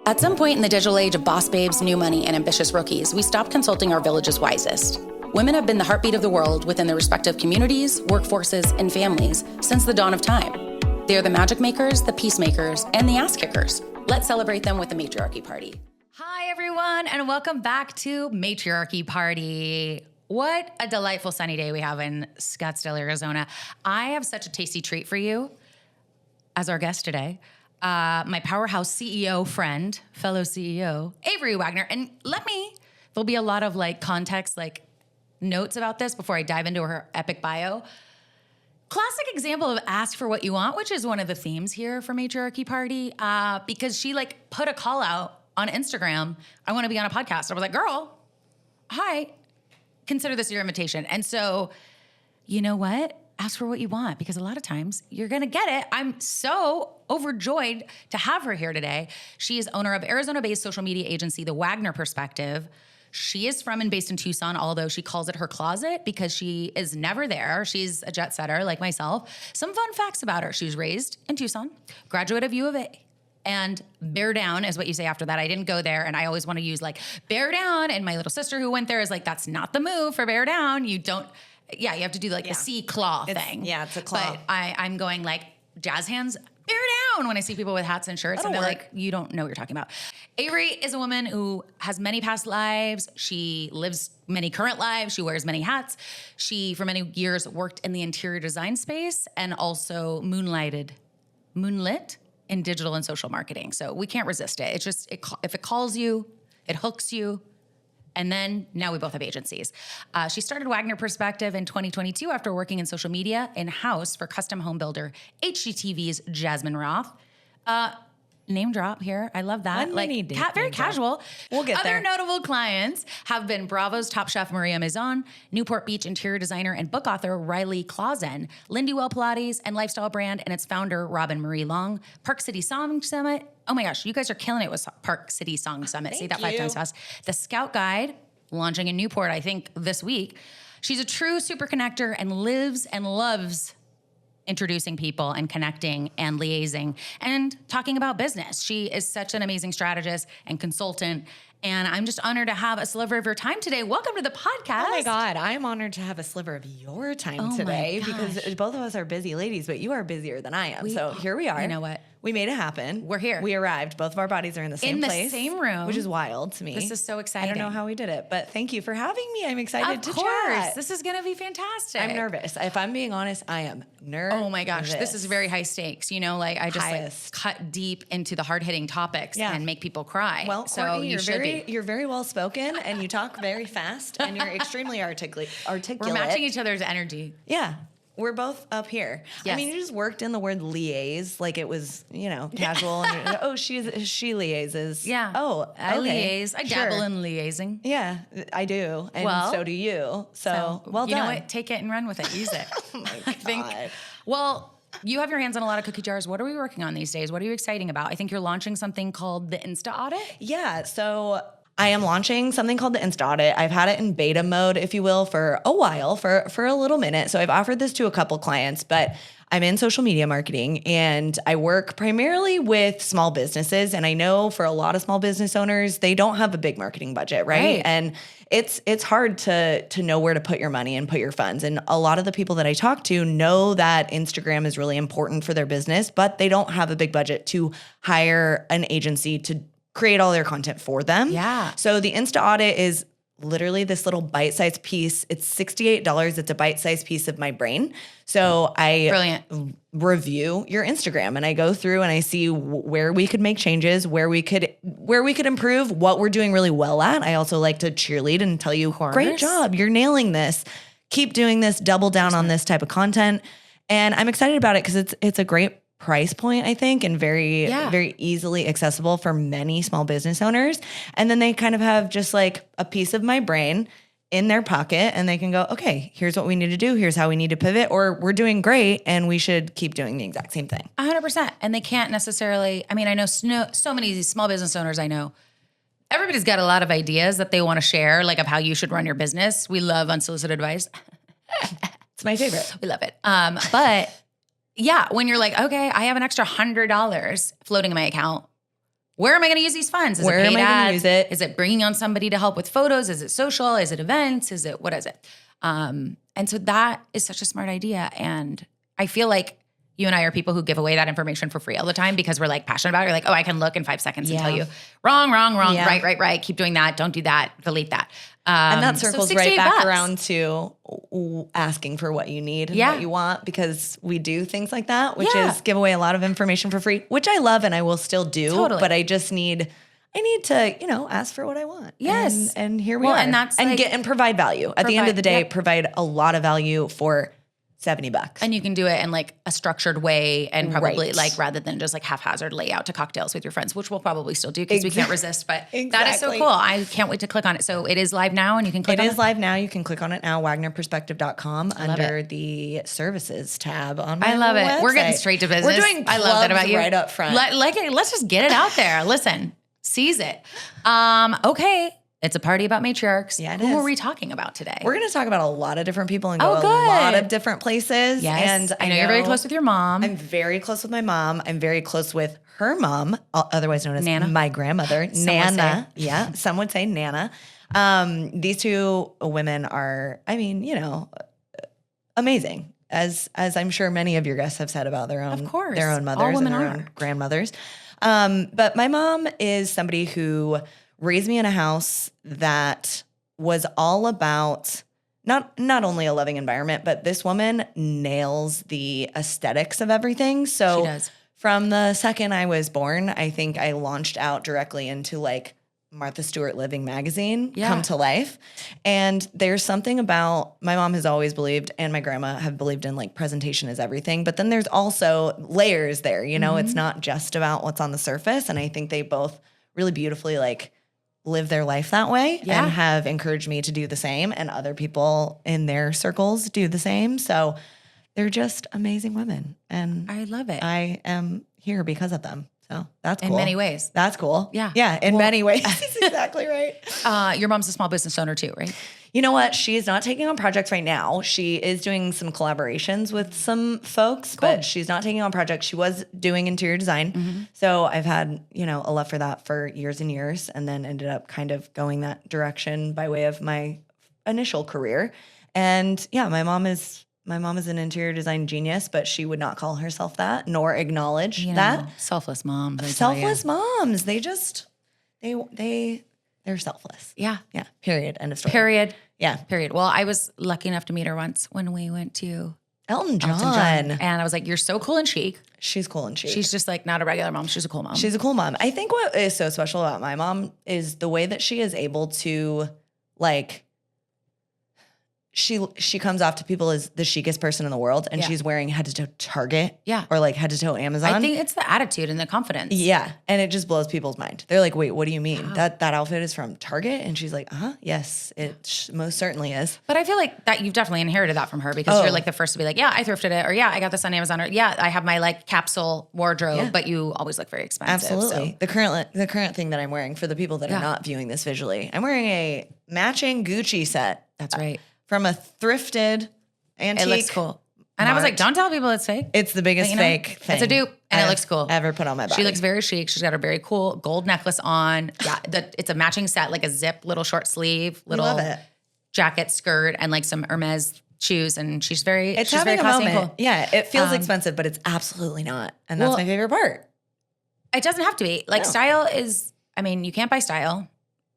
At some point in the digital age of boss babes, new money, and ambitious rookies, we stopped consulting our village's wisest. Women have been the heartbeat of the world within their respective communities, workforces, and families since the dawn of time. They are the magic makers, the peacemakers, and the ass kickers. Let's celebrate them with the Matriarchy Party. Hi, everyone, and welcome back to Matriarchy Party. What a delightful sunny day we have in Scottsdale, Arizona. I have such a tasty treat for you as our guest today. My powerhouse CEO friend, fellow CEO, Avery Wagner. And there'll be a lot of context, notes about this before I dive into her epic bio. Classic example of ask for what you want, which is one of the themes here for Matriarchy Party, because she put a call out on Instagram. I want to be on a podcast. I was like, girl, hi, consider this your invitation. And so, you know what? Ask for what you want, because a lot of times you're going to get it. I'm so overjoyed to have her here today. She is owner of Arizona-based social media agency, The Wagner Perspective. She is from and based in Tucson, although she calls it her closet because she is never there. She's a jet setter like myself. Some fun facts about her. She was raised in Tucson, graduate of U of A. And bear down is what you say after that. I didn't go there, and I always want to use bear down. And my little sister who went there is that's not the move for bear down. You don't. Yeah, you have to do the C claw thing. Yeah, it's a claw. But I'm going jazz hands, bear down when I see people with hats and shirts. That'll and they're work. you don't know what you're talking about. Avery is a woman who has many past lives. She lives many current lives. She wears many hats. She, for many years, worked in the interior design space and also moonlit in digital and social marketing. So we can't resist it. It's just, if it calls you, it hooks you. And then now we both have agencies. She started Wagner Perspective in 2022 after working in social media in-house for custom home builder HGTV's Jasmine Roth. Name drop here. I love that. Very casual. We'll get there. Other notable clients have been Bravo's Top Chef Maria Maison, Newport Beach interior designer and book author Riley Clausen, Lindy Well Pilates and lifestyle brand and its founder Robin Marie Long, Park City Song Summit. Oh my gosh, you guys are killing it with Park City Song Summit. Say that 5 times fast. The Scout Guide, launching in Newport, I think this week. She's a true super connector and lives and loves introducing people and connecting and liaising and talking about business. She is such an amazing strategist and consultant. And I'm just honored to have a sliver of your time today. Welcome to the podcast. Oh my God, I'm honored to have a sliver of your time today because both of us are busy ladies, but you are busier than I am. So here we are. You know what? We made it happen. We're here. We arrived. Both of our bodies are in the same place. In the same room. Which is wild to me. This is so exciting. I don't know how we did it, but thank you for having me. I'm excited to chat. This is going to be fantastic. I'm nervous. If I'm being honest, I am nervous. Oh my gosh, this is very high stakes. I just cut deep into the hard-hitting topics and make people cry. Well, so Courtney, you're you're very well spoken and you talk very fast and you're extremely articulate. We're matching each other's energy. Yeah. We're both up here. Yes. I mean, you just worked in the word liaise like it was, casual. And she liaises. Yeah. Oh, I okay. liaise. I dabble in liaising. Yeah, I do. And so do you. So well done. You know what? Take it and run with it. Use it. Oh my God. Well, you have your hands on a lot of cookie jars. What are we working on these days? What are you exciting about? I think you're launching something called the Insta Audit. Yeah. So I am launching something called the Insta Audit. I've had it in beta mode, if you will, for a while, for a little minute. So I've offered this to a couple clients, but I'm in social media marketing and I work primarily with small businesses. And I know for a lot of small business owners, they don't have a big marketing budget, right? And it's hard to know where to put your money and put your funds. And a lot of the people that I talk to know that Instagram is really important for their business, but they don't have a big budget to hire an agency to create all their content for them. Yeah. So the Insta Audit is literally this little bite-sized piece. It's $68. It's a bite-sized piece of my brain. So I review your Instagram and I go through and I see where we could make changes, where we could improve, what we're doing really well at. I also like to cheerlead and tell you, great job, you're nailing this. Keep doing this, double down on this type of content. And I'm excited about it because it's a great price point, I think, and very, very easily accessible for many small business owners. And then they kind of have just a piece of my brain in their pocket and they can go, okay, here's what we need to do. Here's how we need to pivot, or we're doing great and we should keep doing the exact same thing. 100%. And they can't necessarily, I know so many of these small business owners I know, everybody's got a lot of ideas that they want to share, of how you should run your business. We love unsolicited advice. It's my favorite. We love it. But yeah, when you're okay, I have an extra $100 floating in my account. Where am I going to use these funds? Is Where it paid am I gonna ads? use it? Is it bringing on somebody to help with photos? Is it social? Is it events? What is it? And so that is such a smart idea. And I feel like you and I are people who give away that information for free all the time because we're like passionate about it. We're like, oh, I can look in 5 seconds and tell you wrong, Yeah. right. Keep doing that. Don't do that. Delete that. And that circles right back $68. around to asking for what you need and what you want, because we do things like that, which is give away a lot of information for free, which I love and I will still do. Totally. But I need to, ask for what I want. Yes. And here we are. And that's and provide value. At the end of the day, provide a lot of value for $70. And you can do it in like a structured way and probably like rather than just like haphazard layout to cocktails with your friends, which we'll probably still do because we can't resist. But that is so cool. I can't wait to click on it. So it is live now and you can click on it. It is live now. You can click on it now, wagnerperspective.com under the services tab on my I love it. website. We're getting straight to business. We're doing I love that about you. Right up front. Let's just get it out there. Listen, seize it. Okay. It's a party about matriarchs. Yeah, it Who is. are we talking about today? We're going to talk about a lot of different people and go Oh, a good. lot of different places. Yes. And I know you're very close with your mom. I'm very close with my mom. I'm very close with her mom, otherwise known as Nana. my grandmother, Nana. Yeah, some would say Nana. These two women are, amazing. As I'm sure many of your guests have said about their own mothers and their own grandmothers. But my mom is somebody who raised me in a house that was all about not only a loving environment, but this woman nails the aesthetics of everything. So She does. From the second I was born, I think I launched out directly into like Martha Stewart Living magazine come to life. And there's something about, my mom has always believed, and my grandma have believed in like presentation is everything. But then there's also layers there, it's not just about what's on the surface. And I think they both really beautifully like live their life that way and have encouraged me to do the same, and other people in their circles do the same. So they're just amazing women. And I love it. I am here because of them. So that's cool. In many ways. That's cool. Yeah. Yeah, in many ways. That's exactly right. Your mom's a small business owner too, right? You know what? She's not taking on projects right now. She is doing some collaborations with some folks, but she's not taking on projects. She was doing interior design. So I've had, a love for that for years and years, and then ended up kind of going that direction by way of my initial career. And yeah, my mom is an interior design genius, but she would not call herself that, nor acknowledge that. Selfless moms. Selfless moms. They're selfless. Yeah. Yeah. Period. End of story. Period. Yeah. Period. Well, I was lucky enough to meet her once when we went to Elton John. And I was like, you're so cool and chic. She's cool and chic. She's just like not a regular mom. She's a cool mom. She's a cool mom. I think what is so special about my mom is the way that she is able to like, she comes off to people as the chicest person in the world, and she's wearing head to toe Target, or like head to toe Amazon. I think it's the attitude and the confidence. Yeah, and it just blows people's mind. They're like, "Wait, what do you mean that outfit is from Target?" And she's like, yes, it most certainly is." But I feel like that you've definitely inherited that from her, because you're like the first to be like, "Yeah, I thrifted it," or "Yeah, I got this on Amazon," or "Yeah, I have my like capsule wardrobe," but you always look very expensive. Absolutely. So. The current thing that I'm wearing, for the people that are not viewing this visually, I'm wearing a matching Gucci set. That's right. From a thrifted antique. It looks cool. And I was like, don't tell people it's fake. It's the biggest fake thing. It's a dupe, and it looks cool. Ever put on my body. She looks very chic. She's got a very cool gold necklace on. Yeah, it's a matching set, like a zip, little short sleeve, little jacket, skirt, and like some Hermes shoes. And she's very classy and cool. Yeah, it feels expensive, but it's absolutely not. And that's my favorite part. It doesn't have to be. Like style is, you can't buy style.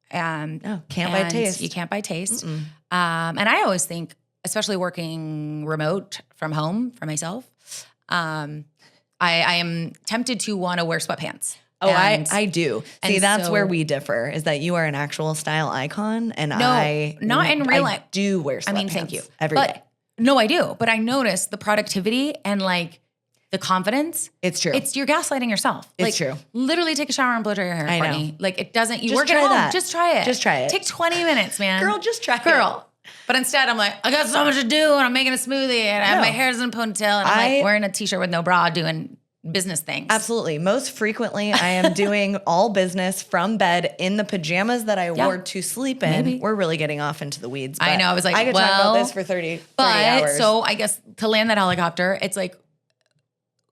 Can't buy taste. You can't buy taste. And I always think, especially working remote from home for myself, I am tempted to want to wear sweatpants. Oh, I do. See, that's where we differ, is that you are an actual style icon, and not in real life. I do wear sweatpants. Thank you. Every day. No, I do. But I notice the productivity and like the confidence. It's true. You're gaslighting yourself. It's true. Literally take a shower and blow dry your hair, Courtney. know. Like it doesn't, you Just work at try home. that. Just try it. Just try it. Take 20 minutes, man. Girl, just try it. But instead I'm like, I got so much to do, and I'm making a smoothie, and I have my hair's in a ponytail, and I'm like wearing a t-shirt with no bra doing business things. Absolutely. Most frequently, I am doing all business from bed in the pajamas that I wore to sleep in. Maybe. We're really getting off into the weeds. I know. I was like, I could talk about this for 30 hours. So I guess to land that helicopter, it's like,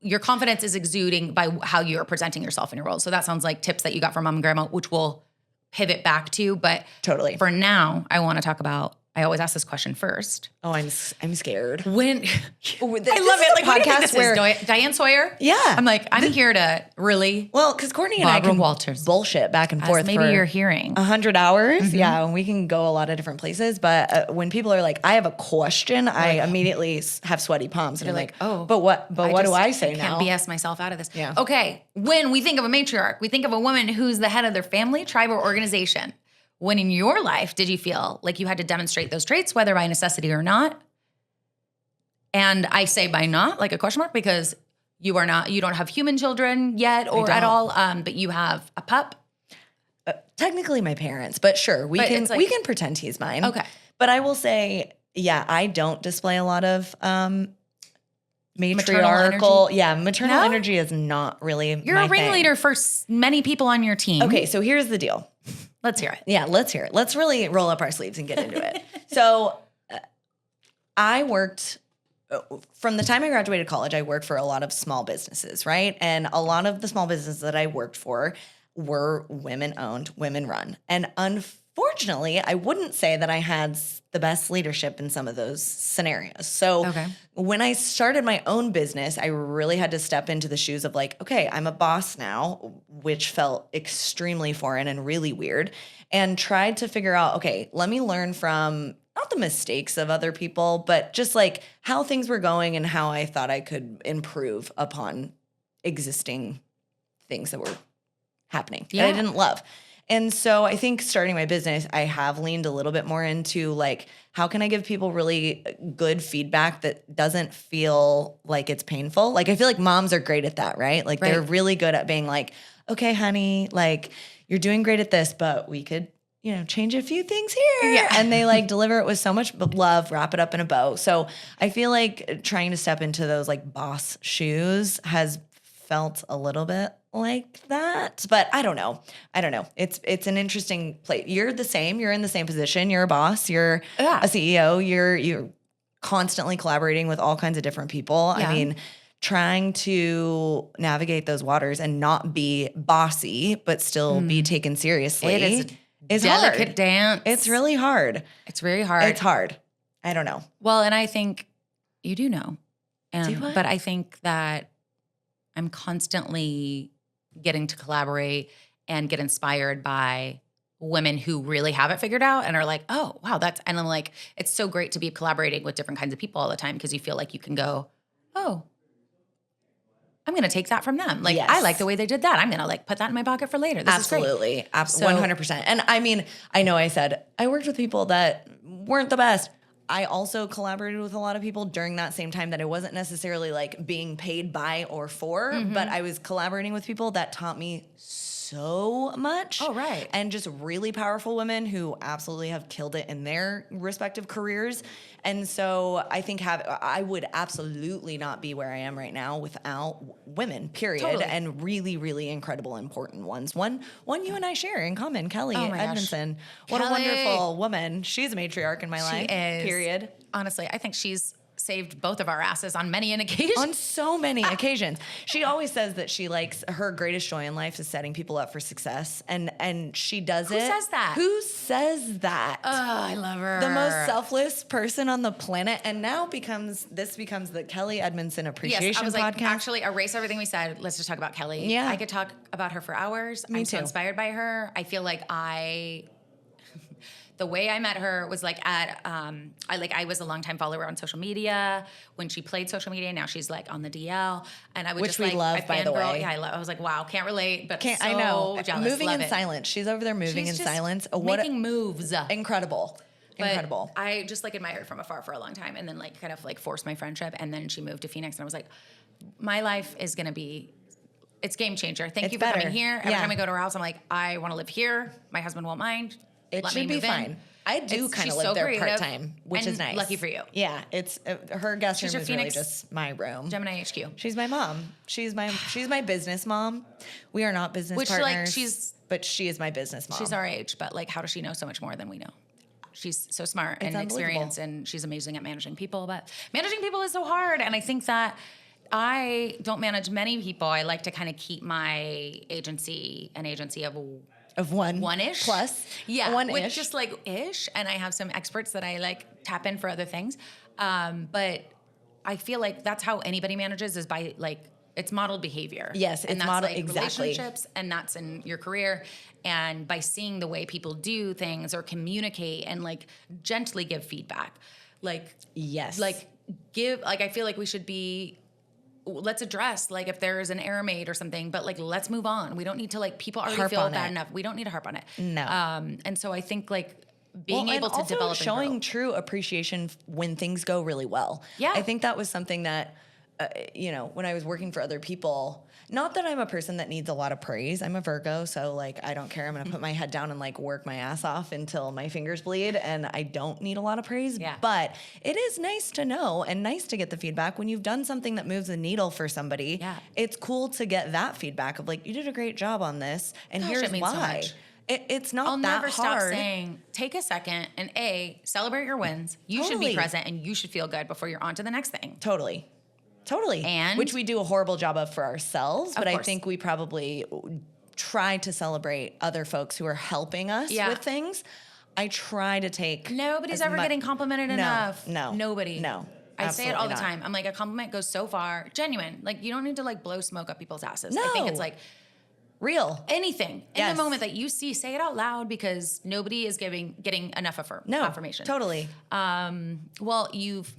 your confidence is exuding by how you're presenting yourself in your world. So that sounds like tips that you got from mom and grandma, which we'll pivot back to. But totally, for now, I want to talk about, I always ask this question first. Oh, I'm scared. When I love it. Like, podcast where Diane Sawyer. Yeah, I'm like, I'm here to really. Well, because Courtney and I can bullshit back and forth. Maybe you're hearing 100 hours. Yeah, and we can go a lot of different places. But when people are like, I have a question, I immediately have sweaty palms, and I'm like, oh, but what do I say now? I can't BS myself out of this. Yeah. Okay. When we think of a matriarch, we think of a woman who's the head of their family, tribe, or organization. When in your life did you feel like you had to demonstrate those traits, whether by necessity or not? And I say by not, like a question mark, because you don't have human children yet or at all, but you have a pup. Technically my parents, but sure, we can pretend he's mine. Okay. But I will say, yeah, I don't display a lot of matriarchal energy. Maternal energy is not really You're a ringleader for many people on your team. Okay, so here's the deal. Let's hear it. Yeah, let's hear it. Let's really roll up our sleeves and get into it. So I worked, from the time I graduated college, I worked for a lot of small businesses, right? And a lot of the small businesses that I worked for were women-owned, women-run. And unfortunately, I wouldn't say that I had the best leadership in some of those scenarios. So when I started my own business, I really had to step into the shoes of like, okay, I'm a boss now, which felt extremely foreign and really weird, and tried to figure out, okay, let me learn from not the mistakes of other people, but just like how things were going and how I thought I could improve upon existing things that were happening that I didn't love. And so I think starting my business, I have leaned a little bit more into like, how can I give people really good feedback that doesn't feel like it's painful? Like, I feel like moms are great at that, right? Like they're really good at being like, okay, honey, like you're doing great at this, but we could, change a few things here. Yeah. And they like deliver it with so much love, wrap it up in a bow. So I feel like trying to step into those like boss shoes has felt a little bit like that, but I don't know. It's an interesting place. You're the same. You're in the same position. You're a boss. You're a CEO. You're constantly collaborating with all kinds of different people. Yeah. I mean, trying to navigate those waters and not be bossy, but still be taken seriously. It is a delicate dance. It's really hard. It's very hard. It's hard. I don't know. Well, and I think you do know. But I think that I'm constantly getting to collaborate and get inspired by women who really have it figured out and are like, oh, wow, and I'm like, it's so great to be collaborating with different kinds of people all the time because you feel like you can go, oh, I'm going to take that from them. Like, I like the way they did that. I'm going to like put that in my pocket for later. This is great. 100%. And I mean, I know I said I worked with people that weren't the best. I also collaborated with a lot of people during that same time that I wasn't necessarily like being paid by or for, but I was collaborating with people that taught me so much. Oh, right. And just really powerful women who absolutely have killed it in their respective careers. And so I think I would absolutely not be where I am right now without women, period. Totally. And really, really incredible, important ones. One you and I share in common, Kelly Edmondson. What a wonderful woman. She's a matriarch in my life, is. Period. Honestly, I think she's saved both of our asses on many an occasion. On so many occasions. She always says that she likes her greatest joy in life is setting people up for success. And she does it. Who says that? Who says that? Oh, I love her. The most selfless person on the planet. And now becomes the Kelly Edmondson Appreciation Podcast. Like, actually, erase everything we said. Let's just talk about Kelly. Yeah. I could talk about her for hours. I'm so inspired by her. I feel like the way I met her was like I was a longtime follower on social media when she played social media. Now she's like on the DL, and I would we love, by the way. Yeah, I was like, wow, can't relate, but I know. Jealous. Moving love in it. silence. She's over there moving She's in just silence. Making moves. Incredible. But incredible. I just like admired her from afar for a long time, and then like kind of like forced my friendship, and then she moved to Phoenix, and I was like, my life is gonna be. It's game changer. Thank you for coming here. Every time I go to her house, I'm like, I want to live here. My husband won't mind. It should be fine. I do kind of live there part-time, which is nice. Lucky for you. Yeah, it's her guest room is really just my room. Gemini HQ. She's my mom. She's my business mom. We are not business partners. But she is my business mom. She's our age, but like, how does she know so much more than we know? She's so smart and experienced, and she's amazing at managing people. But managing people is so hard, and I think that I don't manage many people. I like to kind of keep my agency an agency of one-ish plus. Yeah, one-ish. with just like ish. And I have some experts that I like tap in for other things. But I feel like that's how anybody manages, is by like, it's modeled behavior. Yes, and it's that's modeled like exactly. relationships, and that's in your career. And by seeing the way people do things or communicate and like gently give feedback, like yes, like give, like I feel like we should be. Let's address like if there is an error made or something, but like let's move on. We don't need to like people already feel bad enough. We don't need to harp on it. No. And so I think like being able to also develop showing true appreciation when things go really well. Yeah. I think that was something that, when I was working for other people, not that I'm a person that needs a lot of praise. I'm a Virgo, so like I don't care. I'm going to put my head down and like work my ass off until my fingers bleed, and I don't need a lot of praise. Yeah. But it is nice to know and nice to get the feedback when you've done something that moves the needle for somebody. Yeah. It's cool to get that feedback of like, you did a great job on this, and Gosh, here's it means so why. much. It's not I'll that never hard. stop saying, take a second and celebrate your wins. You should Totally. be present and you should feel good before you're on to the next thing. Totally. And which we do a horrible job of for ourselves, but I course. think we probably try to celebrate other folks who are helping us with things. I try to take. Nobody's ever getting complimented enough. No. Nobody. No. I say it all the not. time. I'm like, a compliment goes so far. Genuine. Like, you don't need to like blow smoke up people's asses. No. I think it's like Real. anything in Yes. the moment that you see, say it out loud, because nobody is getting enough affirmation. Totally. Well, you've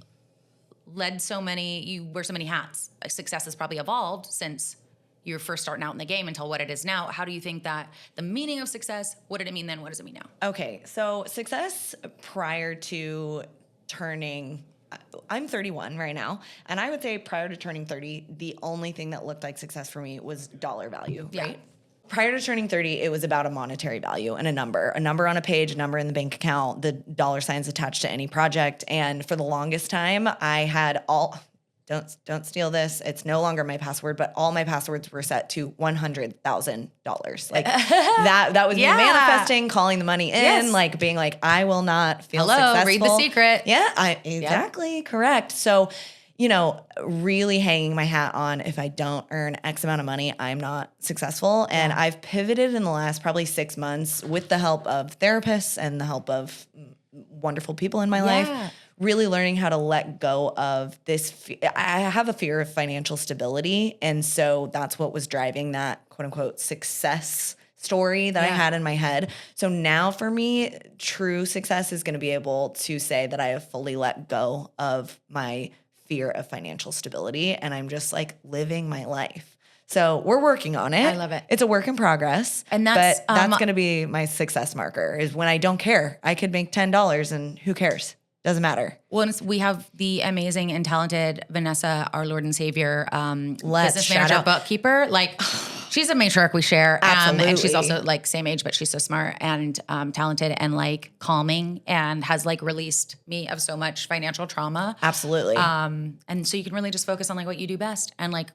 led you wear so many hats. Success has probably evolved since you're first starting out in the game until what it is now. How do you think that the meaning of success, what did it mean then? What does it mean now? Okay. So success prior to turning, I'm 31 right now. And I would say prior to turning 30, the only thing that looked like success for me was dollar value, Yeah. right? Prior to turning 30, it was about a monetary value and a number on a page, a number in the bank account, the dollar signs attached to any project. And for the longest time, I had don't steal this. It's no longer my password, but all my passwords were set to $100,000. Like that was me manifesting, calling the money in, like being like, I will not feel successful. Read The Secret. Yeah, exactly. Correct. So, really hanging my hat on, if I don't earn X amount of money, I'm not successful. And I've pivoted in the last probably 6 months with the help of therapists and the help of wonderful people in my life, really learning how to let go of this. I have a fear of financial stability. And so that's what was driving that quote unquote success story that I had in my head. So now for me, true success is going to be able to say that I have fully let go of my fear of financial stability, and I'm just like living my life. So we're working on it. I love it. It's a work in progress. And that's going to be my success marker, is when I don't care. I could make $10 and who cares? Doesn't matter. Well, we have the amazing and talented Vanessa, our Lord and Savior, business manager, bookkeeper. Like, she's a matriarch we share. And she's also like same age, but she's so smart and talented and like calming, and has like released me of so much financial trauma. Absolutely. And so you can really just focus on like what you do best and like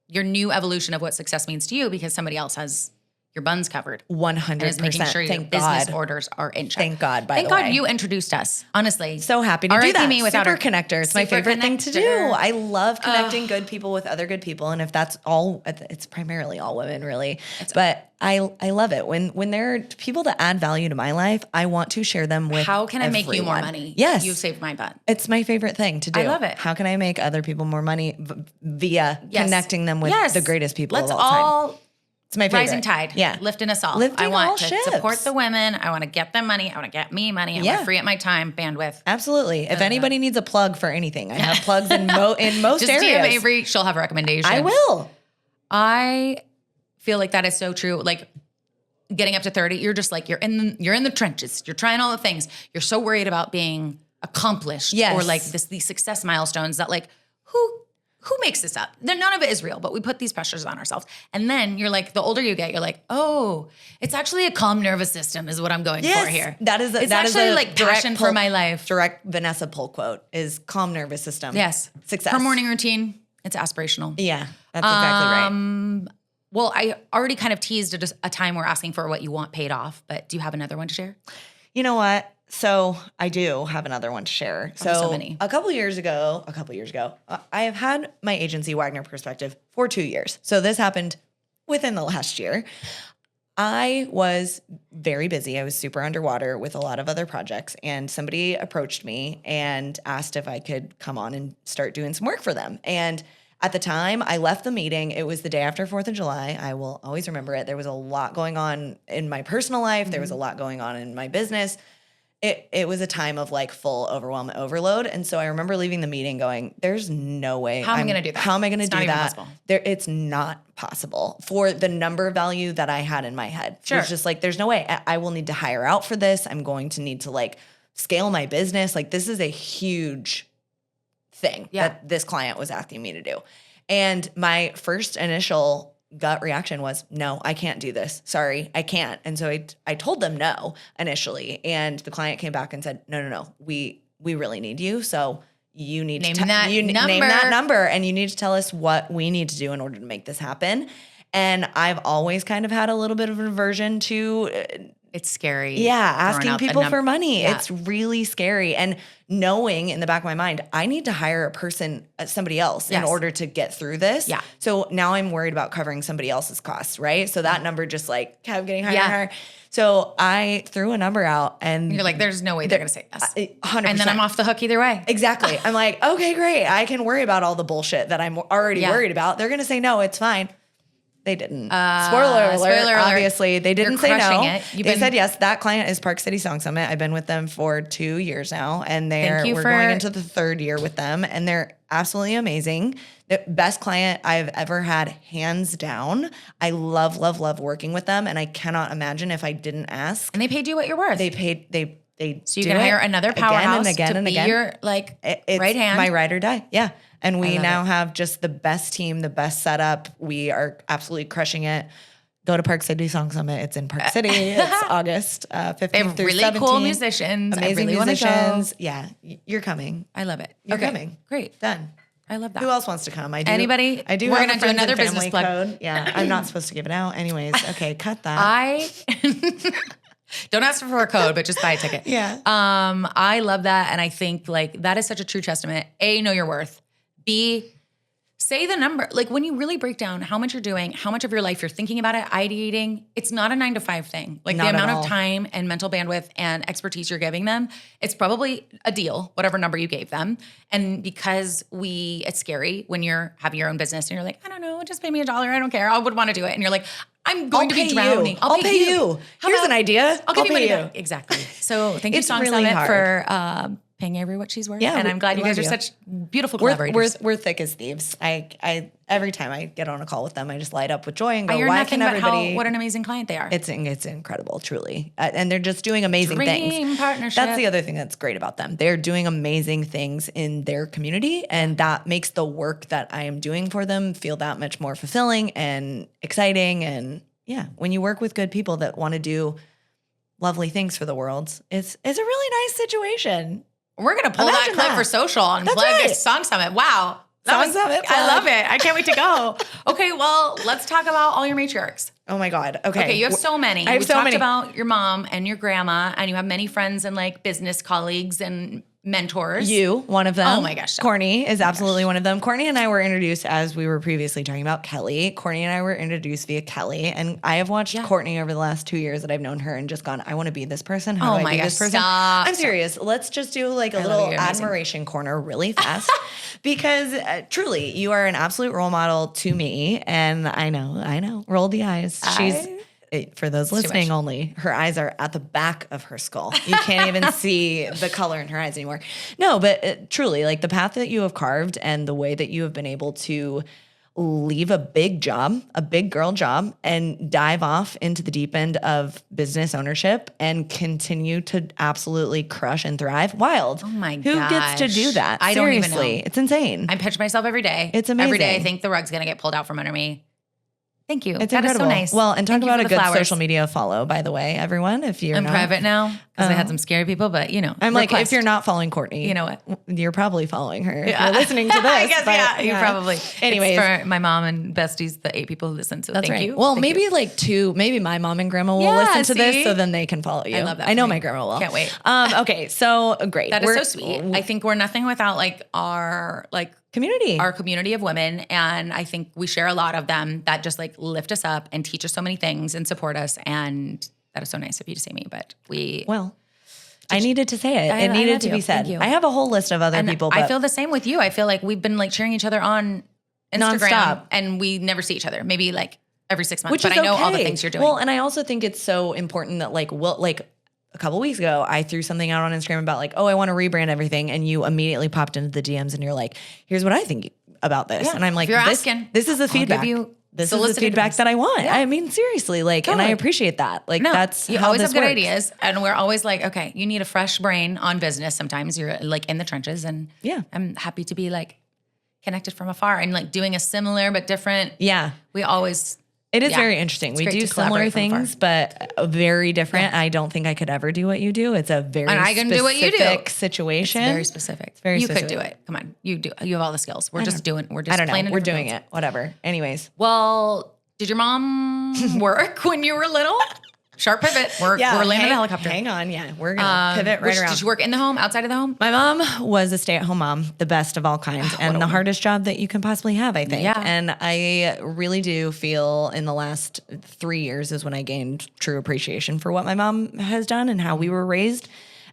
your new evolution of what success means to you, because somebody else has your buns covered. 100%. And is making sure your business orders are in check. Thank God, by Thank the way. God you introduced us, honestly. So happy to do that. Me without Super her connector. It's my favorite thing to do. I love connecting good people with other good people. And if that's all, it's primarily all women, really. But I love it. When there are people that add value to my life, I want to share them with How can I make you more everyone. money? Yes. You've saved my butt. It's my favorite thing to do. I love it. How can I make other people more money via connecting them with the greatest people Let's of all time? It's my favorite. Rising tide. Yeah. Lifting us all. Lifting I want all to ships. support the women. I want to get them money. I want to get me money. I want to free up my time, bandwidth. Absolutely. If anybody needs a plug for anything, I have plugs in most Just areas. DM Avery. She'll have recommendations. I will. I feel like that is so true. Like getting up to 30, you're just like, you're in the trenches. You're trying all the things. You're so worried about being accomplished or like these success milestones that like, who makes this up? None of it is real, but we put these pressures on ourselves. And then you're like, the older you get, you're like, oh, it's actually a calm nervous system is what I'm going for here. It's actually like passion for my life. Direct Vanessa pull quote is calm nervous system. Yes. Success. Her morning routine, it's aspirational. Yeah, that's exactly right. Well, I already kind of teased a time we're asking for what you want paid off, but do you have another one to share? You know what? So I do have another one to share. So many. a couple years ago, I have had my agency Wagner Perspective for 2 years. So this happened within the last year. I was very busy. I was super underwater with a lot of other projects, and somebody approached me and asked if I could come on and start doing some work for them. And at the time, I left the meeting. It was the day after 4th of July. I will always remember it. There was a lot going on in my personal life. There was a lot going on in my business. It was a time of like full overwhelm and overload. And so I remember leaving the meeting going, there's no way. How am I going to do that? How am I going to do that? Possible. It's not possible for the number value that I had in my head. Sure. It's just like, there's no way. I will need to hire out for this. I'm going to need to like scale my business. Like this is a huge thing that this client was asking me to do. And my first initial gut reaction was, no, I can't do this. Sorry, I can't. And so I told them no initially. And the client came back and said, no, we really need you. So you need name to name that number, and you need to tell us what we need to do in order to make this happen. And I've always kind of had a little bit of an aversion to it's scary. Yeah, asking people for money. Yeah. It's really scary. And knowing in the back of my mind, I need to hire a person, somebody else in order to get through this. Yeah. So now I'm worried about covering somebody else's costs, right? So that number just like kept getting higher and higher. So I threw a number out, and you're like, there's no way they're going to say yes. 100%. And then I'm off the hook either way. Exactly. I'm like, okay, great. I can worry about all the bullshit that I'm already worried about. They're going to say no, it's fine. They didn't. Spoiler alert. Obviously, they didn't say no. They said yes. That client is Park City Song Summit. I've been with them for 2 years now, and we're going into the 3rd year with them, and they're absolutely amazing. The best client I've ever had, hands down. I love, love, love working with them, and I cannot imagine if I didn't ask. And they paid you what you're worth. They paid. So you can hire another powerhouse to be your right hand. My ride or die. Yeah. And we now have just the best team, the best setup. We are absolutely crushing it. Go to Park City Song Summit. It's in Park City. It's August 15th through 17th. Really cool musicians. Amazing musicians. Yeah, you're coming. I love it. You're coming. Great. Done. I love that. Who else wants to come? Anybody? I do. We're going to do another business plug. Code. Yeah, I'm not supposed to give it out. Anyways, okay, cut that. Don't ask for a code, but just buy a ticket. Yeah. I love that, and I think like that is such a true testament. A, know your worth. B, say the number. Like when you really break down how much you're doing, how much of your life you're thinking about it, ideating, it's not a 9 to 5 thing. Like the amount of time and mental bandwidth and expertise you're giving them, it's probably a deal, whatever number you gave them. And because it's scary when you're having your own business and you're like, I don't know, just pay me $1. I don't care. I would want to do it. And you're like, I'm going to be drowning. I'll pay you. Here's an idea. I'll give you money back. Exactly. So thank you, Song really Summit, for paying Avery what she's worth. Yeah, and I'm glad you guys are such beautiful collaborators. We're thick as thieves. I every time I get on a call with them, I just light up with joy and go, why can everybody? What an amazing client they are. It's incredible, truly. And they're just doing amazing things. Partnership. That's the other thing that's great about them. They're doing amazing things in their community, and that makes the work that I am doing for them feel that much more fulfilling and exciting. And yeah, when you work with good people that want to do lovely things for the world, it's a really nice situation. We're going to pull that clip for social and plug a Song Summit. Wow. Summit. I love it. I can't wait to go. Okay, well, let's talk about all your matriarchs. Oh my God. Okay, you have so many. We talked about your mom and your grandma, and you have many friends and like business colleagues and mentors. You, one of them. Oh my gosh. Courtney is absolutely one of them. Courtney and I were introduced, as we were previously talking about Kelly. Courtney and I were introduced via Kelly, and I have watched Courtney over the last 2 years that I've known her and just gone, I want to be this person. How do I be this person? Stop. I'm serious. Let's just do like a little admiration corner really fast because truly you are an absolute role model to me. And I know. Roll the eyes. For those listening only, her eyes are at the back of her skull. You can't even see the color in her eyes anymore. No, but truly, like the path that you have carved and the way that you have been able to leave a big job, a big girl job, and dive off into the deep end of business ownership and continue to absolutely crush and thrive. Wild. Oh my gosh. Who gets to do that? I don't even know. It's insane. I pinch myself every day. It's amazing. Every day I think the rug's going to get pulled out from under me. Thank you. It's that incredible. is so nice. Well, and talk Thank you about for a the good flowers. social media follow, by the way, everyone. If you're I'm not private now because I had some scary people, but I'm like, request. if you're not following Courtney, You know what? You're probably following her. If you're listening to this. I guess, but, you probably. Anyways. It's for my mom and besties, the 8 people who listen. So That's thank right. you. Well, Thank maybe you. like 2, maybe my mom and grandma will Yeah, listen to this see? so then they can follow you. I love that I know for me. my grandma will. Can't wait. Okay. So great. That is so sweet. I think we're nothing without like our community. Our community of women. And I think we share a lot of them that just like lift us up and teach us so many things and support us. And that is so nice of you to say me, but I needed to say it. It needed to be said. I have a whole list of other people. But I feel the same with you. I feel like we've been like cheering each other on Instagram nonstop. And we never see each other. Maybe like every 6 months, Which but is I know okay. all the things you're doing. Well, and I also think it's so important that a couple weeks ago, I threw something out on Instagram about like, oh, I want to rebrand everything. And you immediately popped into the DMs and you're like, here's what I think about this. Yeah. And I'm like, If you're this, asking, this is the feedback. give you This is the feedback that I want. Yeah. I mean, seriously, like, and I appreciate that. Like, that's you how always this have good works. ideas, and we're always like, okay, you need a fresh brain on business. Sometimes you're like in the trenches, and I'm happy to be like connected from afar and like doing a similar but different. Yeah, we always. It is very interesting. We do similar things, but very different. I don't think I could ever do what you do. It's a very specific situation. It's very specific. It's very you specific. could do it. Come on, you do. You have all the skills. We're just doing. We're just I don't know. playing. We're doing it. Whatever. Anyways. Well, did your mom work when you were little? Sharp pivot. We're landing the helicopter. Hang on. Yeah. We're going to pivot right around. Did you work in the home, outside of the home? My mom was a stay-at-home mom, the best of all kinds, and the hardest job that you can possibly have, I think. Yeah. And I really do feel in the last 3 years is when I gained true appreciation for what my mom has done and how we were raised.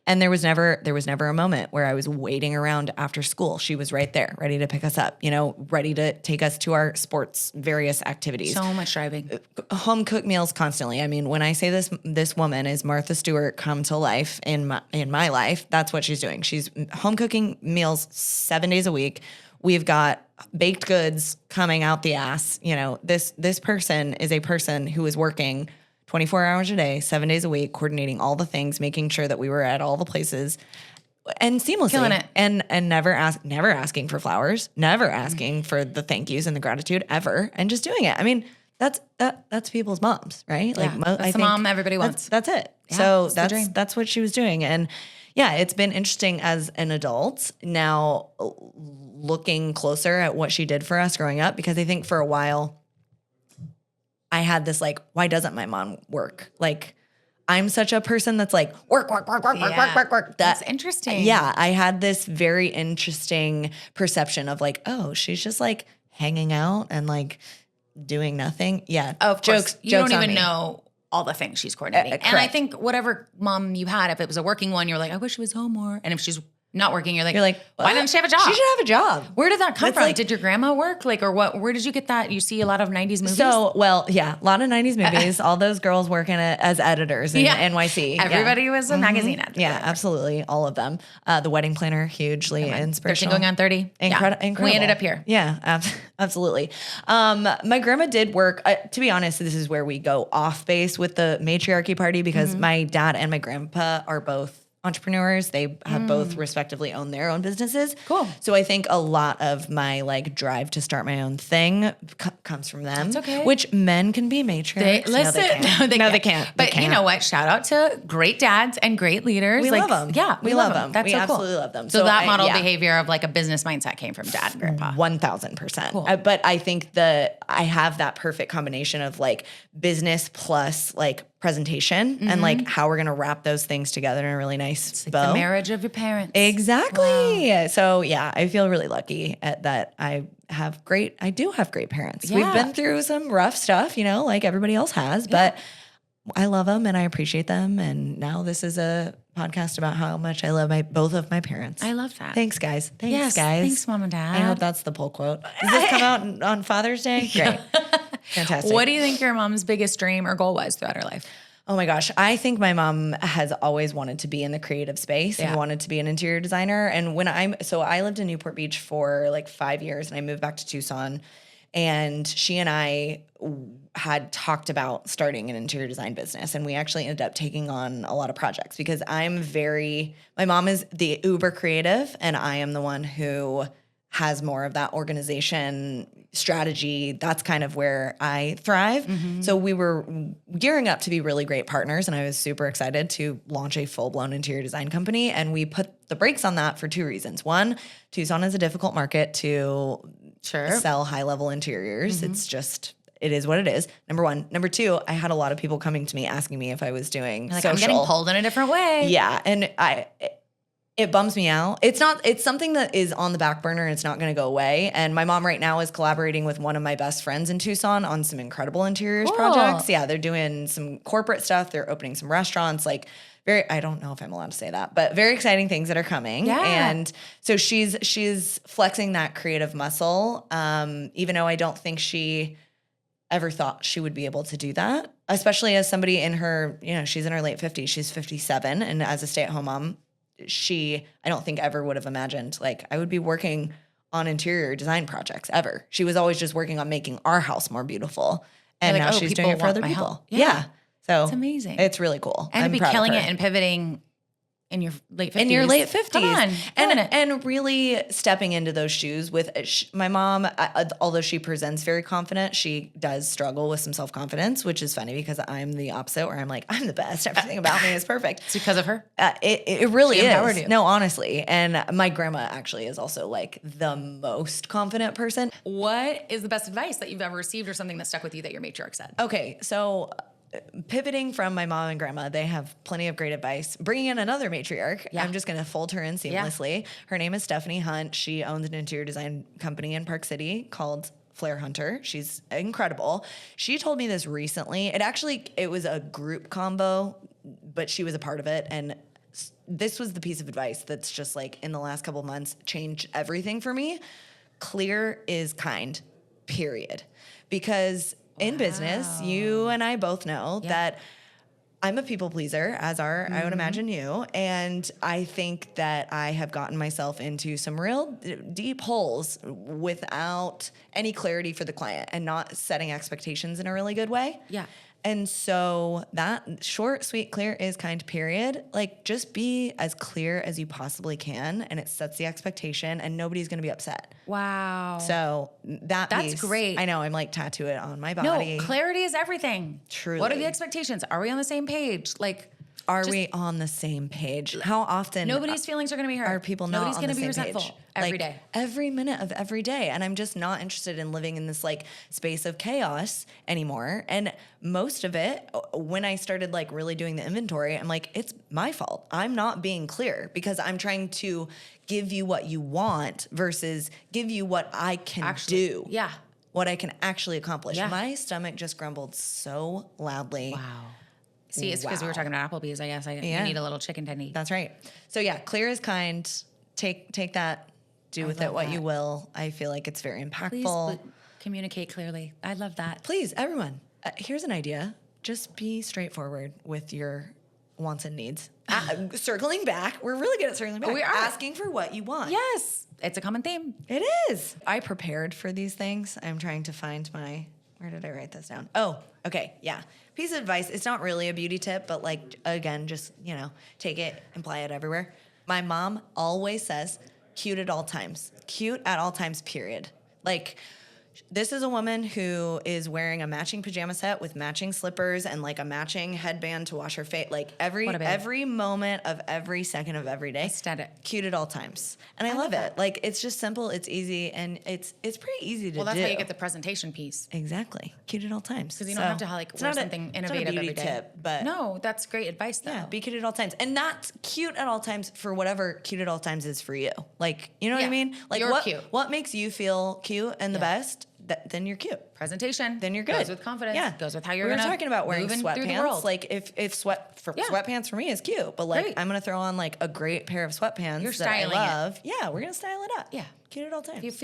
And there was never a moment where I was waiting around after school. She was right there, ready to pick us up, ready to take us to our sports, various activities. So much driving. Home cooked meals constantly. I mean, when I say this woman is Martha Stewart come to life in my life, that's what she's doing. She's home cooking meals 7 days a week. We've got baked goods coming out the ass. This person is a person who is working 24 hours a day, 7 days a week, coordinating all the things, making sure that we were at all the places and seamlessly. Killing it. And never asking for flowers, never asking for the thank yous and the gratitude ever, and just doing it. I mean, that's people's moms, right? Yeah, that's the mom everybody wants. That's it. Yeah, so that's what she was doing. And yeah, it's been interesting as an adult now looking closer at what she did for us growing up, because I think for a while I had this like, why doesn't my mom work? Like, I'm such a person that's like, work. That's interesting. Yeah, I had this very interesting perception of like, oh, she's just like hanging out and like doing nothing. Yeah, of course. You jokes don't on even me. know all the things she's coordinating. And I think whatever mom you had, if it was a working one, you're like, I wish she was home more. And if she's not working, you're like, why doesn't she have a job? She should have a job. Where did that come That's from? like- Did your grandma work? Like, or what? Where did you get that? You see a lot of 90s movies? So, well, yeah, a lot of 90s movies, all those girls working as editors in NYC. Everybody was a magazine editor. Yeah, absolutely. All of them. The Wedding Planner, hugely 13 inspirational. going on 30. Incredible. We ended up here. Yeah, absolutely. My grandma did work. To be honest, this is where we go off base with the matriarchy party, because my dad and my grandpa are both entrepreneurs. They have both respectively owned their own businesses. Cool. So I think a lot of my like drive to start my own thing comes from them. That's okay. Which men can be matriarchs. They can't. But you know what? Shout out to great dads and great leaders. We love them. Yeah, we love them. That's we so absolutely cool. love them. So that model behavior of like a business mindset came from dad and grandpa. 1000%. Cool. But I think I have that perfect combination of like business plus like presentation and like how we're going to wrap those things together in a really nice bow. The marriage of your parents. Exactly. Wow. So yeah, I feel really lucky that I do have great parents. Yeah. We've been through some rough stuff, like everybody else has, but I love them and I appreciate them. And now this is a podcast about how much I love both of my parents. I love that. Thanks, guys. Yes, thanks, Mom and Dad. I hope that's the pull quote. Does this come out on Father's Day? Great. Fantastic. What do you think your mom's biggest dream or goal was throughout her life? Oh my gosh. I think my mom has always wanted to be in the creative space and wanted to be an interior designer. And I lived in Newport Beach for like 5 years and I moved back to Tucson, and she and I had talked about starting an interior design business. And we actually ended up taking on a lot of projects because my mom is the uber creative and I am the one who has more of that organization strategy. That's kind of where I thrive. So we were gearing up to be really great partners, and I was super excited to launch a full-blown interior design company. And we put the brakes on that for two reasons. One, Tucson is a difficult market to sell high-level interiors. It's just, it is what it is. Number one. Number two, I had a lot of people coming to me asking me if I was doing social. I'm getting pulled in a different way. Yeah, and it bums me out. It's something that is on the back burner and it's not going to go away. And my mom right now is collaborating with one of my best friends in Tucson on some incredible interiors projects. Yeah, they're doing some corporate stuff. They're opening some restaurants, like I don't know if I'm allowed to say that, but very exciting things that are coming. Yeah. And so she's flexing that creative muscle, even though I don't think she ever thought she would be able to do that, especially as somebody in her, she's in her late 50s. She's 57. And as a stay-at-home mom, I don't think ever would have imagined like I would be working on interior design projects ever. She was always just working on making our house more beautiful. And now she's doing it for other people. Yeah. So it's amazing. It's really cool. And to be killing it and pivoting in your late 50s. In your late 50s. Come on. And really stepping into those shoes with my mom, although she presents very confident, she does struggle with some self-confidence, which is funny because I'm the opposite where I'm like, I'm the best. Everything about me is perfect. It's because of her? It really she empowered is. You. No, honestly. And my grandma actually is also like the most confident person. What is the best advice that you've ever received or something that stuck with you that your matriarch said? Okay, so pivoting from my mom and grandma, they have plenty of great advice. Bringing in another matriarch, I'm just going to fold her in seamlessly. Her name is Stephanie Hunt. She owns an interior design company in Park City called Flair Hunter. She's incredible. She told me this recently. It was a group combo, but she was a part of it. And this was the piece of advice that's just like in the last couple months changed everything for me. Clear is kind, period. Because in business, you and I both know that I'm a people pleaser, as are, I would imagine you. And I think that I have gotten myself into some real deep holes without any clarity for the client and not setting expectations in a really good way. Yeah. And so that short, sweet, clear is kind, period. Like, just be as clear as you possibly can, and it sets the expectation, and nobody's going to be upset. Wow. So that's piece, great. I know, I'm like tattoo it on my body. No, clarity is everything. Truly. What are the expectations? Are we on the same page? Like, are we on the same page? How often? Nobody's feelings are going to be hurt. Are people not on the same page? Nobody's going to be resentful every day. Every minute of every day. And I'm just not interested in living in this like space of chaos anymore. And most of it, when I started like really doing the inventory, I'm like, it's my fault. I'm not being clear because I'm trying to give you what you want versus give you what I can do. Yeah. What I can actually accomplish. Yeah. My stomach just grumbled so loudly. Wow. See, it's because we were talking about Applebee's, I guess. You need a little chicken tendy. That's right. So yeah, clear is kind. Take that, do with it what you will. I feel like it's very impactful. Please communicate clearly. I love that. Please, everyone, here's an idea. Just be straightforward with your wants and needs. Circling back, we're really good at circling back. We are. Asking for what you want. Yes. It's a common theme. It is. I prepared for these things. I'm trying to find where did I write this down? Oh, okay, yeah. Piece of advice, it's not really a beauty tip, but like, again, just, take it, apply it everywhere. My mom always says, cute at all times. Cute at all times, period. Like, this is a woman who is wearing a matching pajama set with matching slippers and like a matching headband to wash her face. Like every moment of every second of every day. Aesthetic. Cute at all times. And I love it. Like, it's just simple, it's easy, and it's pretty easy to do. Well, that's how you get the presentation piece. Exactly. Cute at all times. Because you don't have to wear something innovative every day. Tip, but no, that's great advice though. Yeah, be cute at all times. And not cute at all times for whatever cute at all times is for you. Like, you know what I mean? Like, you're cute. What makes you feel cute and the best? Then you're cute. Presentation. Then you're good. Goes with confidence. Yeah. Goes with how you're going to. We were talking about wearing sweatpants. Like if sweatpants for me is cute, but like I'm going to throw on like a great pair of sweatpants you're styling that I love. Yeah, we're going to style it up. Yeah. Cute at all times. If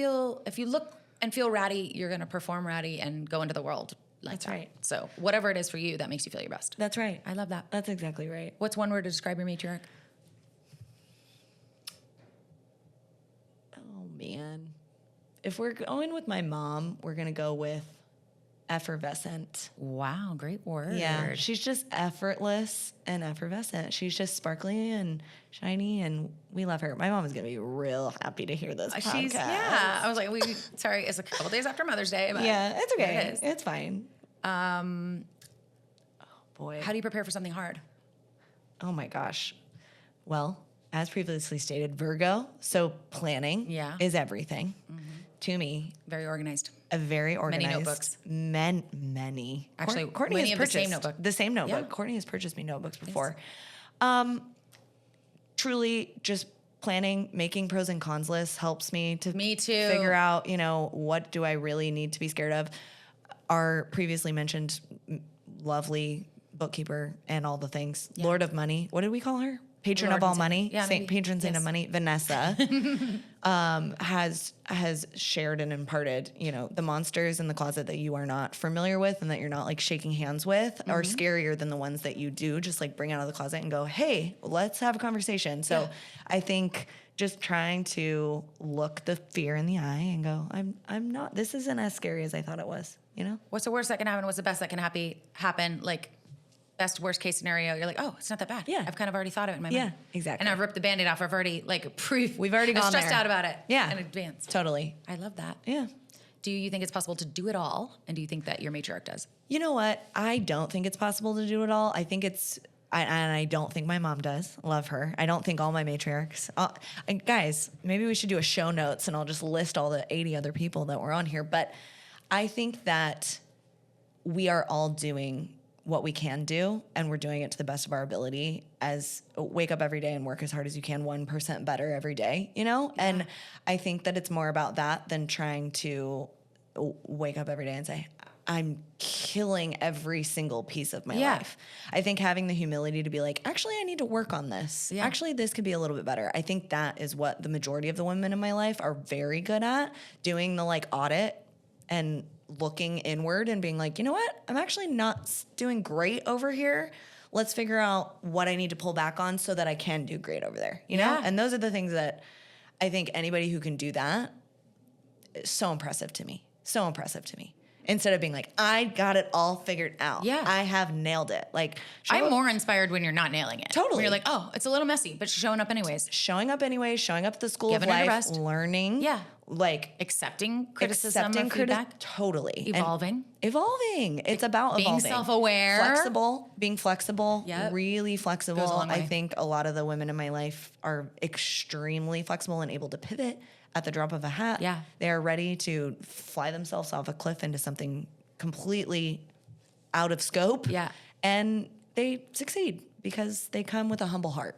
you look and feel ratty, you're going to perform ratty and go into the world like That's that. right. So whatever it is for you that makes you feel your best. That's right. I love that. That's exactly right. What's one word to describe your matriarch? Oh man. If we're going with my mom, we're going to go with effervescent. Wow, great word. Yeah, she's just effortless and effervescent. She's just sparkly and shiny, and we love her. My mom is going to be real happy to hear this podcast. I was like, sorry, it's a couple days after Mother's Day. But yeah, it's okay. It is. It's fine. Oh, boy. How do you prepare for something hard? Oh, my gosh. Well, as previously stated, Virgo, so planning is everything to me. Very organized. Very organized. Many notebooks. Many. Actually, Courtney many has of purchased the same notebook. The same notebook. Yeah. Courtney has purchased me notebooks before. Truly, just planning, making pros and cons lists helps me to figure out, what do I really need to be scared of. Our previously mentioned lovely bookkeeper and all the things. Yeah. Lord of Money. What did we call her? Patron of all money. Yeah, Patron saint of money. Vanessa has shared and imparted, the monsters in the closet that you are not familiar with and that you're not like shaking hands with are scarier than the ones that you do. Just like bring out of the closet and go, hey, let's have a conversation. So I think just trying to look the fear in the eye and go, I'm not. This isn't as scary as I thought it was. What's the worst that can happen? What's the best that can happen? Like, best worst case scenario, you're like, oh, it's not that bad. Yeah. I've kind of already thought of it in my mind. Yeah, exactly. And I've ripped the Band-Aid off. I've already We've already gone stressed there. out about it. Yeah. In advance. Totally. I love that. Yeah. Do you think it's possible to do it all? And do you think that your matriarch does? You know what? I don't think it's possible to do it all. I think I don't think my mom does. Love her. I don't think all my matriarchs. And guys, maybe we should do a show notes and I'll just list all the 80 other people that were on here. But I think that we are all doing what we can do, and we're doing it to the best of our ability. As wake up every day and work as hard as you can, 1% better every day, Yeah. And I think that it's more about that than trying to wake up every day and say, I'm killing every single piece of my life. I think having the humility to be like, actually, I need to work on this. Yeah. Actually, this could be a little bit better. I think that is what the majority of the women in my life are very good at, doing the audit and looking inward and being like, you know what? I'm actually not doing great over here. Let's figure out what I need to pull back on so that I can do great over there, you know? And those are the things that I think anybody who can do that is so impressive to me. So impressive to me. Instead of being like, I got it all figured out. Yeah. I have nailed it. I'm more inspired when you're not nailing it. Totally. When you're like, oh, it's a little messy, but you're showing up anyways. Showing up at the school of life, learning. Yeah. Accepting criticism or feedback. Totally. Evolving. It's about being evolving. Self-aware. Being flexible. Yep. Really flexible. Goes a long way. I think a lot of the women in my life are extremely flexible and able to pivot at the drop of a hat. Yeah. They are ready to fly themselves off a cliff into something completely out of scope. Yeah. And they succeed because they come with a humble heart.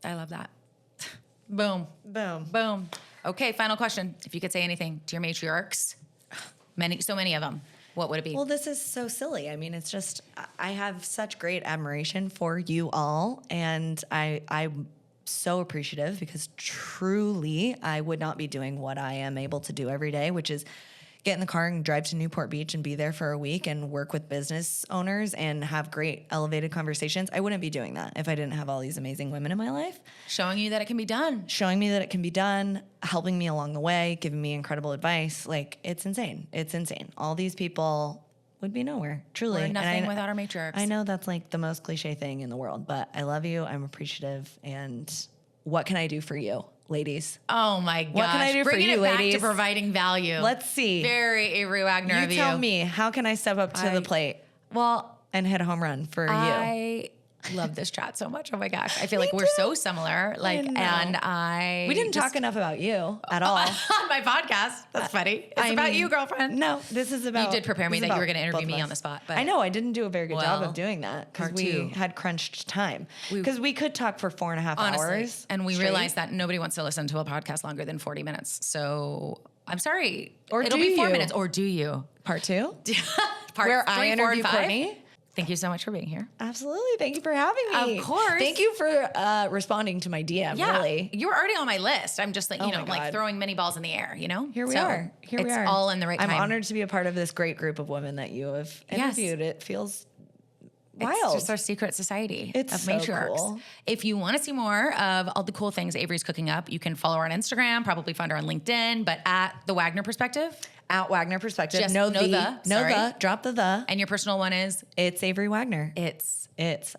I love that. Boom. Boom. Boom. Okay, final question. If you could say anything to your matriarchs, so many of them, what would it be? Well, this is so silly. I mean, it's just, I have such great admiration for you all. And I'm so appreciative because truly I would not be doing what I am able to do every day, which is get in the car and drive to Newport Beach and be there for a week and work with business owners and have great elevated conversations. I wouldn't be doing that if I didn't have all these amazing women in my life. Showing you that it can be done. Showing me that it can be done, helping me along the way, giving me incredible advice. It's insane. It's insane. All these people would be nowhere, truly. We're nothing without our matriarchs. I know that's the most cliche thing in the world, but I love you. I'm appreciative. And what can I do for you? Ladies. Oh my gosh. What can I do for you, back ladies? to providing value. Let's see. Very Avery Wagner of you. You tell me, how can I step up to the plate? Well, and hit a home run for you? I love this chat so much. Oh my gosh. I feel like we're so similar. We didn't talk enough about you at all. On my podcast. That's funny. It's about you, girlfriend. No, this is about. You did prepare me that you were going to interview me on the spot. But I know I didn't do a very good job of doing that because we had crunched time. Because we could talk for 4.5 hours. And we realized that nobody wants to listen to a podcast longer than 40 minutes. So I'm sorry. It'll be 4 minutes. Or do you? Part 2? Part where 3, I 4, interview and 5? Courtney? Thank you so much for being here. Absolutely. Thank you for having me. Of course. Thank you for responding to my DM, really. You were already on my list. I'm just throwing many balls in the air, Here we are. It's all in the right time. I'm honored to be a part of this great group of women that you have interviewed. Yes. It feels wild. It's just our secret society of so matriarchs. Cool. If you want to see more of all the cool things Avery's cooking up, you can follow her on Instagram, probably find her on LinkedIn, but at The Wagner Perspective. At Wagner Perspective. Just no no the. Drop the the. And your personal one is? It's Avery Wagner. It's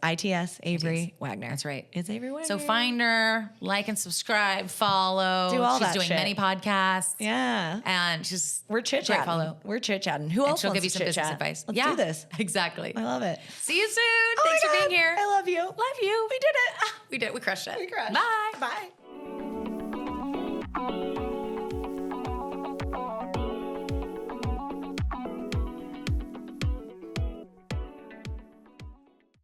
ITS Avery Wagner. That's right. It's Avery Wagner. So find her, like and subscribe, follow. Do all she's that doing shit. many podcasts. Yeah. And she's We're chit chatting. follow. We're chit chatting. Who else She'll wants give you to some business chit-chat? advice. Let's do this. Exactly. I love it. See you soon. Oh Thanks my for God. being here. I love you. Love you. We did it. We did. We crushed it. We crushed. Bye. Bye.